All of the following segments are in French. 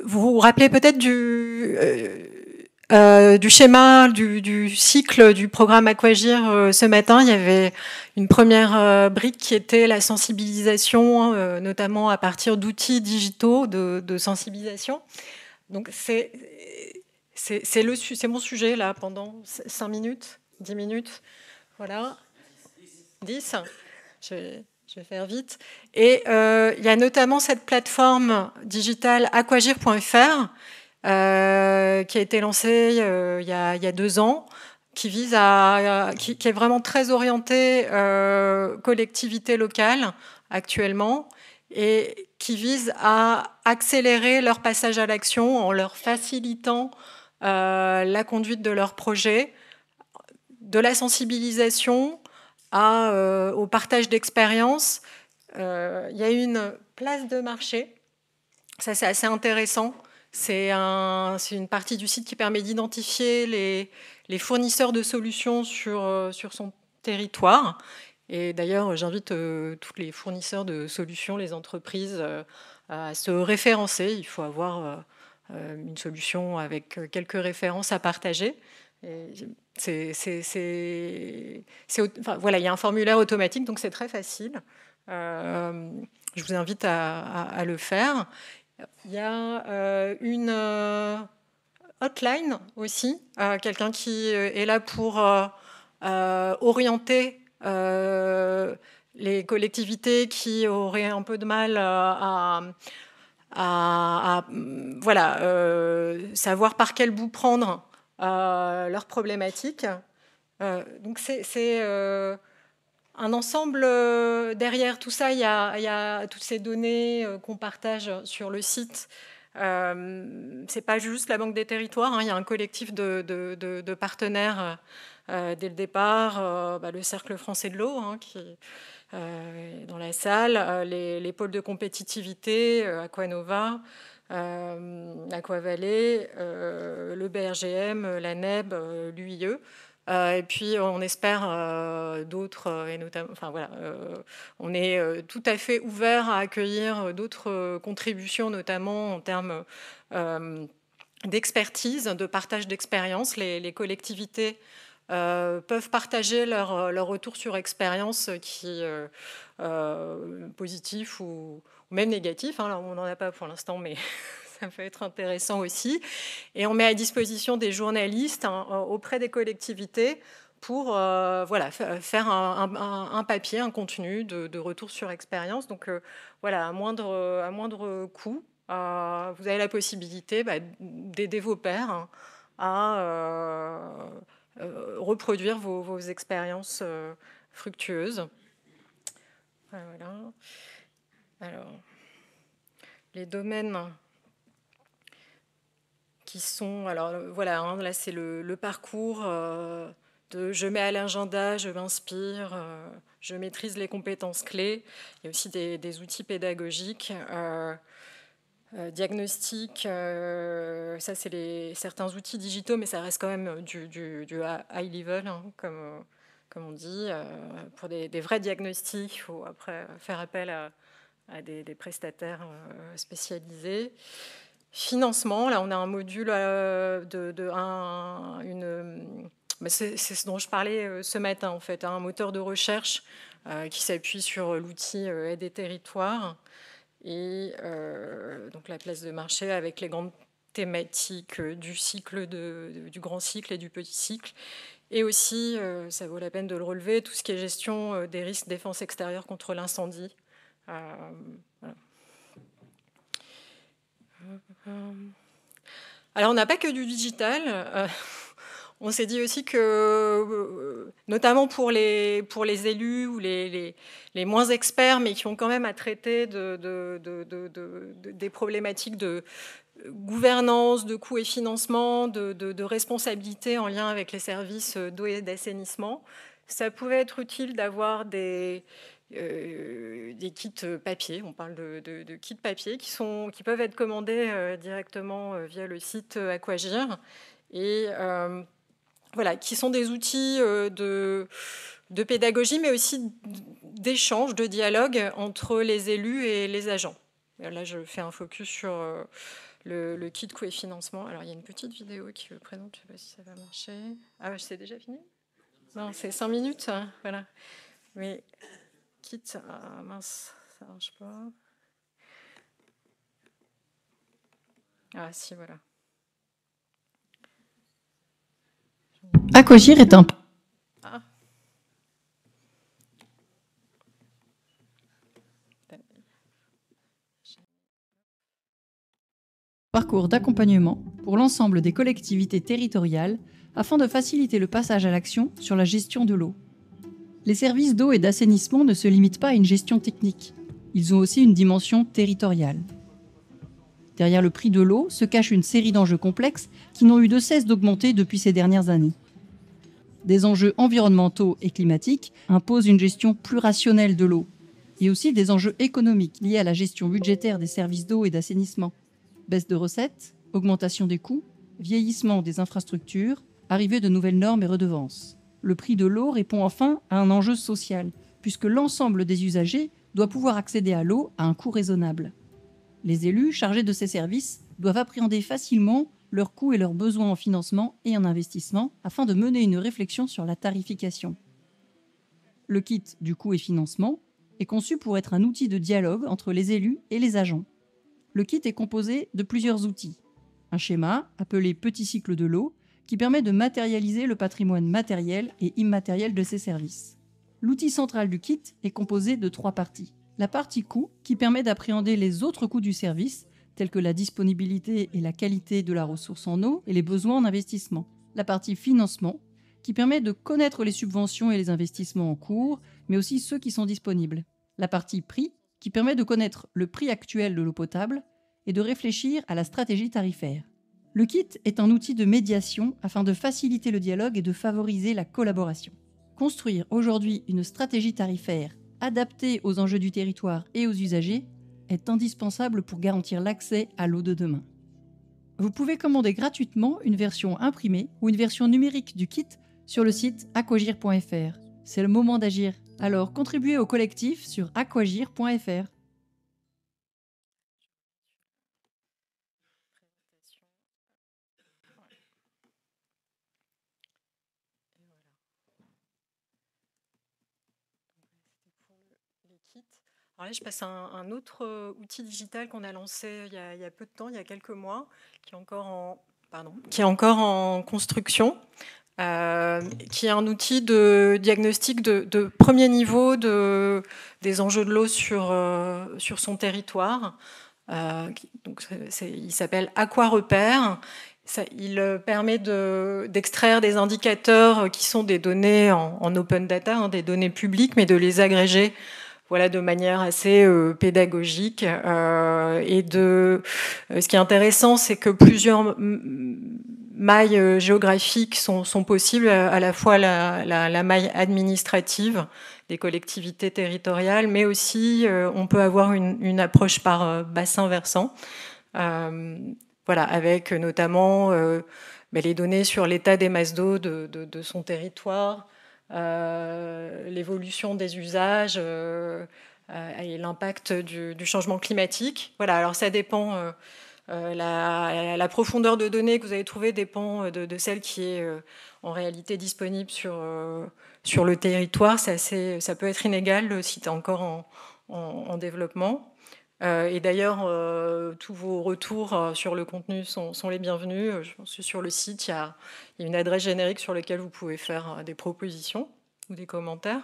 vous vous rappelez peut-être du schéma, du cycle du programme Aquagir ce matin. Il y avait une première brique qui était la sensibilisation, notamment à partir d'outils digitaux de sensibilisation. Donc c'est mon sujet là pendant 5 minutes, 10 minutes. Voilà. 10. Je vais faire vite. Et il y a notamment cette plateforme digitale aquagir.fr qui a été lancée il y a 2 ans, qui est vraiment très orientée collectivité locale actuellement, et qui vise à accélérer leur passage à l'action en leur facilitant la conduite de leurs projets, de la sensibilisation au partage d'expériences. Il y a une place de marché, ça c'est assez intéressant. C'est une partie du site qui permet d'identifier les fournisseurs de solutions sur son territoire. Et d'ailleurs, j'invite tous les fournisseurs de solutions, les entreprises, à se référencer. Il faut avoir une solution avec quelques références à partager. Voilà, il y a un formulaire automatique, donc c'est très facile. Je vous invite à le faire. Il y a une hotline aussi, quelqu'un qui est là pour orienter les collectivités qui auraient un peu de mal à savoir par quel bout prendre leurs problématiques. Donc c'est un ensemble. Derrière tout ça, il y a toutes ces données qu'on partage sur le site. C'est pas juste la Banque des Territoires, hein, il y a un collectif de partenaires dès le départ, le Cercle français de l'eau, hein, qui dans la salle, les pôles de compétitivité, Aquanova, Aquavalley, le BRGM, la NEB, l'UIE. Et puis on espère d'autres, et notamment, on est tout à fait ouvert à accueillir d'autres contributions, notamment en termes d'expertise, de partage d'expérience. Les collectivités peuvent partager leur retour sur expérience qui positif ou même négatif. Hein, là, on n'en a pas pour l'instant, mais ça peut être intéressant aussi. Et on met à disposition des journalistes auprès des collectivités pour faire un papier, un contenu de retour sur expérience. Donc à moindre coût, vous avez la possibilité d'aider vos pairs à reproduire vos expériences fructueuses. Voilà. Alors, les domaines qui sont... Alors voilà, hein, là c'est le parcours de je mets à l'agenda, je m'inspire, je maîtrise les compétences clés. Il y a aussi des outils pédagogiques. Diagnostic, ça c'est certains outils digitaux, mais ça reste quand même du high level, hein, comme on dit. Pour des vrais diagnostics, il faut après faire appel à des prestataires spécialisés. Financement, là on a un module c'est ce dont je parlais ce matin en fait, un moteur de recherche qui s'appuie sur l'outil Aide des territoires. Et donc la place de marché avec les grandes thématiques du cycle, du grand cycle et du petit cycle. Et aussi, ça vaut la peine de le relever, tout ce qui est gestion des risques défense extérieure contre l'incendie. Voilà. Alors, on n'a pas que du digital. On s'est dit aussi que, notamment pour les élus ou les moins experts, mais qui ont quand même à traiter des problématiques de gouvernance, de coûts et financement, de responsabilité en lien avec les services d'eau et d'assainissement, ça pouvait être utile d'avoir des kits papier. On parle de kits papier qui peuvent être commandés directement via le site Aquagir et qui sont des outils de pédagogie, mais aussi d'échange, de dialogue entre les élus et les agents. Là, je fais un focus sur le kit coût et financement. Alors, il y a une petite vidéo qui le présente, je ne sais pas si ça va marcher. Ah, c'est déjà fini? Non, c'est 5 minutes, hein, voilà. Mais kit, ah, mince, ça ne marche pas. Ah, si, voilà. Aquagir est un parcours d'accompagnement pour l'ensemble des collectivités territoriales afin de faciliter le passage à l'action sur la gestion de l'eau. Les services d'eau et d'assainissement ne se limitent pas à une gestion technique. Ils ont aussi une dimension territoriale. Derrière le prix de l'eau se cache une série d'enjeux complexes qui n'ont eu de cesse d'augmenter depuis ces dernières années. Des enjeux environnementaux et climatiques imposent une gestion plus rationnelle de l'eau, et aussi des enjeux économiques liés à la gestion budgétaire des services d'eau et d'assainissement. Baisse de recettes, augmentation des coûts, vieillissement des infrastructures, arrivée de nouvelles normes et redevances. Le prix de l'eau répond enfin à un enjeu social, puisque l'ensemble des usagers doit pouvoir accéder à l'eau à un coût raisonnable. Les élus chargés de ces services doivent appréhender facilement leurs coûts et leurs besoins en financement et en investissement afin de mener une réflexion sur la tarification. Le kit du coût et financement est conçu pour être un outil de dialogue entre les élus et les agents. Le kit est composé de plusieurs outils. Un schéma, appelé Petit cycle de l'eau, qui permet de matérialiser le patrimoine matériel et immatériel de ces services. L'outil central du kit est composé de 3 parties. La partie coût, qui permet d'appréhender les autres coûts du service, tels que la disponibilité et la qualité de la ressource en eau et les besoins en investissement. La partie financement, qui permet de connaître les subventions et les investissements en cours, mais aussi ceux qui sont disponibles. La partie prix, qui permet de connaître le prix actuel de l'eau potable et de réfléchir à la stratégie tarifaire. Le kit est un outil de médiation afin de faciliter le dialogue et de favoriser la collaboration. Construire aujourd'hui une stratégie tarifaire adaptée aux enjeux du territoire et aux usagers est indispensable pour garantir l'accès à l'eau de demain. Vous pouvez commander gratuitement une version imprimée ou une version numérique du kit sur le site aquagir.fr. C'est le moment d'agir. Alors contribuez au collectif sur aquagir.fr. Alors là, je passe à un autre outil digital qu'on a lancé il y a peu de temps, il y a quelques mois, qui est encore en construction, qui est un outil de diagnostic de premier niveau des enjeux de l'eau sur son territoire. Il s'appelle AquaRepère. Il permet d'extraire des indicateurs qui sont des données en open data, des données publiques, mais de les agréger de manière assez pédagogique. Ce qui est intéressant, c'est que plusieurs mailles géographiques sont possibles, à la fois la maille administrative des collectivités territoriales, mais aussi on peut avoir une approche par bassin versant, avec notamment les données sur l'état des masses d'eau de son territoire, l'évolution des usages et l'impact du changement climatique. Alors ça dépend, la profondeur de données que vous avez trouvée dépend de celle qui est en réalité disponible sur le territoire. Ça peut être inégal le site est encore en développement. Et d'ailleurs, tous vos retours sur le contenu sont les bienvenus. Je pense que sur le site, il y a une adresse générique sur laquelle vous pouvez faire des propositions ou des commentaires.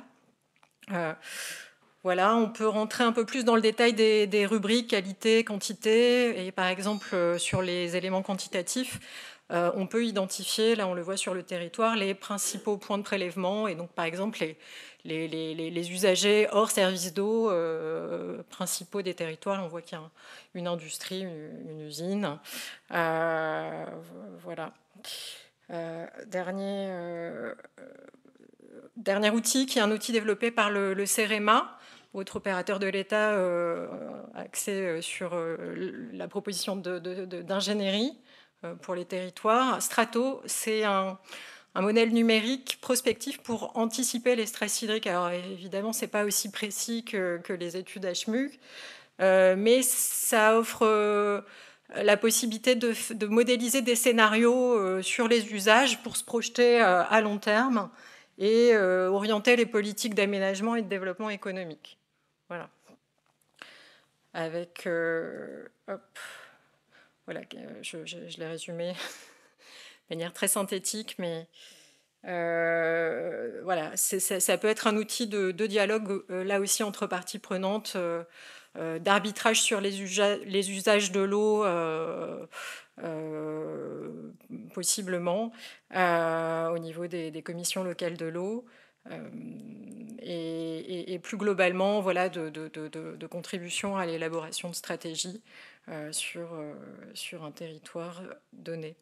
On peut rentrer un peu plus dans le détail des rubriques qualité, quantité. Et par exemple, sur les éléments quantitatifs, on peut identifier, là on le voit sur le territoire, les principaux points de prélèvement. Et donc, par exemple, les usagers hors service d'eau principaux des territoires. On voit qu'il y a une industrie, une usine. Dernier outil qui est un outil développé par le CEREMA, autre opérateur de l'État axé sur la proposition d'ingénierie pour les territoires. Strato, c'est un modèle numérique prospectif pour anticiper les stress hydriques. Alors évidemment, ce n'est pas aussi précis que les études HMUC, mais ça offre la possibilité de modéliser des scénarios sur les usages pour se projeter à long terme et orienter les politiques d'aménagement et de développement économique. Voilà. Avec... hop, voilà, je l'ai résumé de manière très synthétique, mais voilà, ça peut être un outil de dialogue, là aussi, entre parties prenantes, d'arbitrage sur les usages de l'eau, possiblement, au niveau des commissions locales de l'eau. Et plus globalement, voilà, de contribution à l'élaboration de stratégies sur un territoire donné.